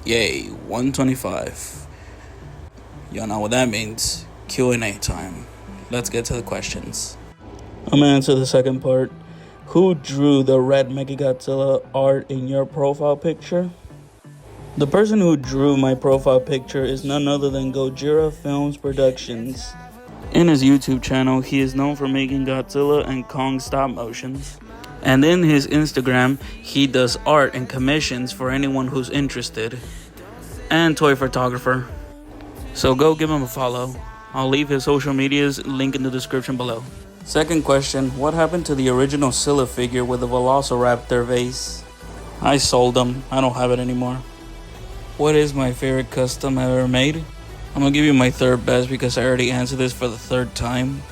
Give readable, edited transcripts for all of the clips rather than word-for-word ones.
Yay, 125. Y'all know what that means. Q&A time. Let's get to the questions. I'm gonna answer the second part. Who drew the red Mechagodzilla art in your profile picture? The person who drew my profile picture is none other than Gojira Films Productions. In his YouTube channel, he is known for making Godzilla and Kong stop motions. And in his Instagram, he does art and commissions for anyone who's interested. And toy photographer. So go give him a follow. I'll leave his social medias link in the description below. Second question, what happened to the original Scylla figure with the Velociraptor vase? I sold them. I don't have it anymore. What is my favorite custom I've ever made? I'm gonna give you my third best because I already answered this for the third time.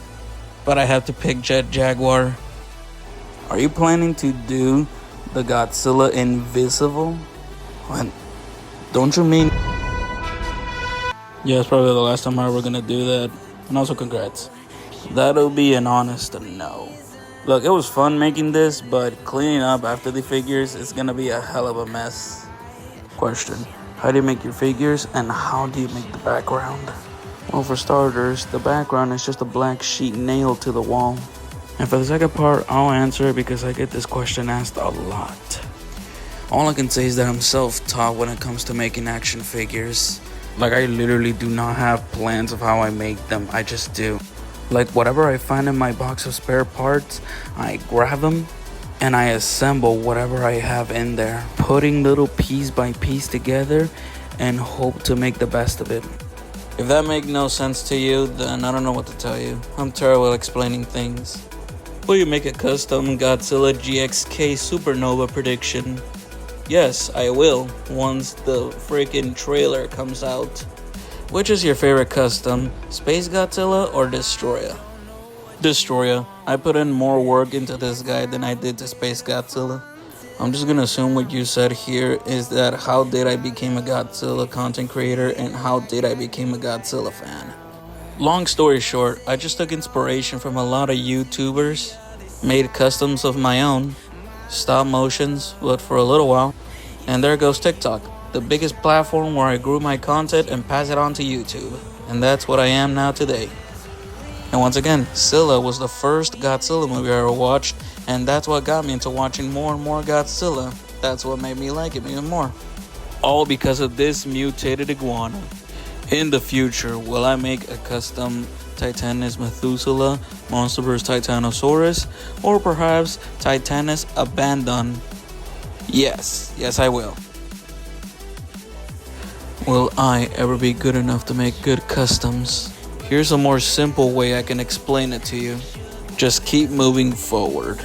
But I have to pick Jet Jaguar. Are you planning to do the Godzilla Invisible? What? Don't you mean? Yeah, it's probably the last time I'm ever gonna do that. And also congrats. That'll be an honest no. Look, it was fun making this, but cleaning up after the figures is gonna be a hell of a mess. Question. How do you make your figures and how do you make the background? Well, for starters, the background is just a black sheet nailed to the wall. And for the second part, I'll answer it because I get this question asked a lot. All I can say is that I'm self-taught when it comes to making action figures. Like, I literally do not have plans of how I make them, I just do. Like, whatever I find in my box of spare parts, I grab them and I assemble whatever I have in there, putting little piece by piece together and hope to make the best of it. If that makes no sense to you, then I don't know what to tell you. I'm terrible at explaining things. Will you make a custom Godzilla GXK Supernova prediction? Yes, I will, once the freaking trailer comes out. Which is your favorite custom, Space Godzilla or Destroyer? Destroyer. I put in more work into this guy than I did to Space Godzilla. I'm just gonna assume what you said here is that how did I become a Godzilla content creator and how did I become a Godzilla fan? Long story short, I just took inspiration from a lot of YouTubers, made customs of my own, stop motions, but for a little while, and there goes TikTok, the biggest platform where I grew my content and pass it on to YouTube, and that's what I am now today. And once again, Scylla was the first Godzilla movie I ever watched, and that's what got me into watching more and more Godzilla. That's what made me like it even more. All because of this mutated iguana. In the future, will I make a custom Titanus Methuselah, Monsterverse Titanosaurus, or perhaps Titanus Abandon? Yes, I will. Will I ever be good enough to make good customs? Here's a more simple way I can explain it to you. Just keep moving forward.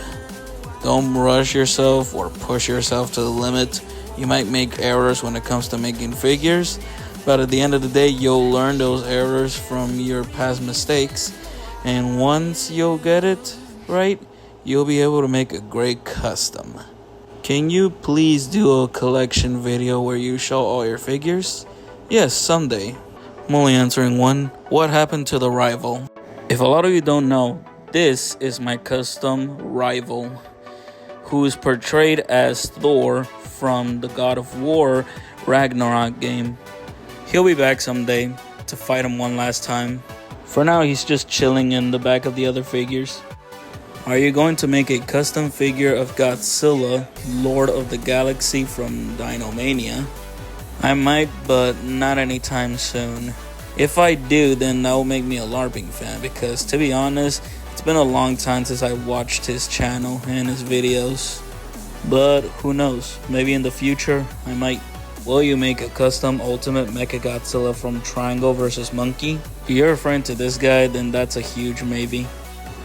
Don't rush yourself or push yourself to the limit. You might make errors when it comes to making figures, but at the end of the day, you'll learn those errors from your past mistakes. And once you'll get it right, you'll be able to make a great custom. Can you please do a collection video where you show all your figures? Yes, someday. I'm only answering one. What happened to the rival? If a lot of you don't know, this is my custom rival, who is portrayed as Thor from the God of War Ragnarok game. He'll be back someday to fight him one last time. For now, he's just chilling in the back of the other figures. Are you going to make a custom figure of Godzilla, Lord of the Galaxy from Dinomania? I might, but not anytime soon. If I do, then that will make me a LARPing fan, because to be honest, it's been a long time since I watched his channel and his videos. But who knows, maybe in the future, I might. Will you make a custom Ultimate Mechagodzilla from Triangle vs. Monkey? If you're referring to this guy, then that's a huge maybe.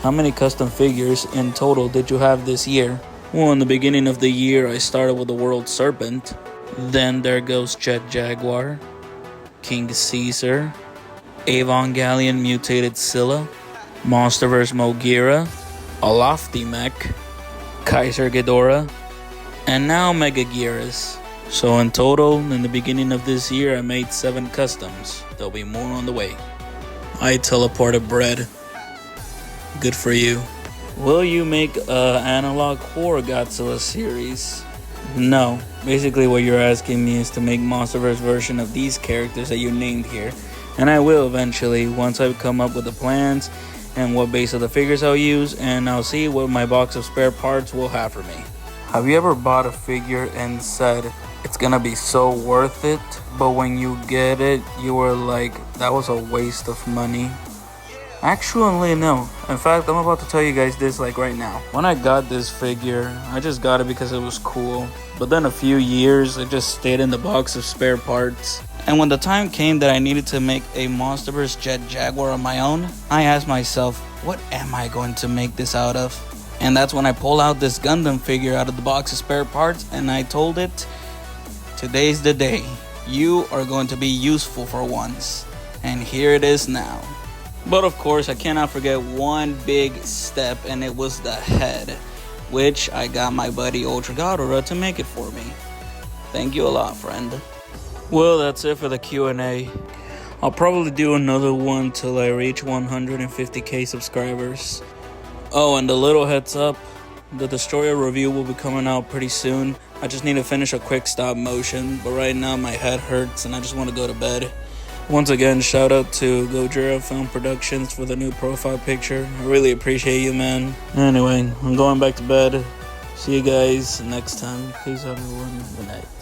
How many custom figures in total did you have this year? Well, in the beginning of the year, I started with the World Serpent. Then there goes Jet Jaguar, King Caesar, Evangelion Mutated Scylla, Monsterverse Gojira, Alofty Mech, Kaiser Ghidorah, and now Mega Gyras. So in total, in the beginning of this year, I made 7 customs. There'll be more on the way. I teleported bread. Good for you. Will you make an analog horror Godzilla series? No. Basically what you're asking me is to make Monsterverse version of these characters that you named here. And I will eventually, once I come up with the plans and what base of the figures I'll use, and I'll see what my box of spare parts will have for me. Have you ever bought a figure and said it's gonna be so worth it, but when you get it, you were like, that was a waste of money? Actually, no. In fact, I'm about to tell you guys this like right now. When I got this figure, I just got it because it was cool. But then a few years, it just stayed in the box of spare parts. And when the time came that I needed to make a Monsterverse Jet Jaguar on my own, I asked myself, what am I going to make this out of? And that's when I pulled out this Gundam figure out of the box of spare parts, and I told it, today's the day. You are going to be useful for once. And here it is now. But of course, I cannot forget one big step, and it was the head, which I got my buddy Ultra Godera to make it for me. Thank you a lot, friend. Well, that's it for the Q&A. I'll probably do another one till I reach 150k subscribers. Oh, and a little heads up, the Destroyer review will be coming out pretty soon. I just need to finish a quick stop motion, but right now my head hurts and I just want to go to bed. Once again, shout out to Gojira Film Productions for the new profile picture. I really appreciate you, man. Anyway, I'm going back to bed. See you guys next time. Peace out, everyone. Good night.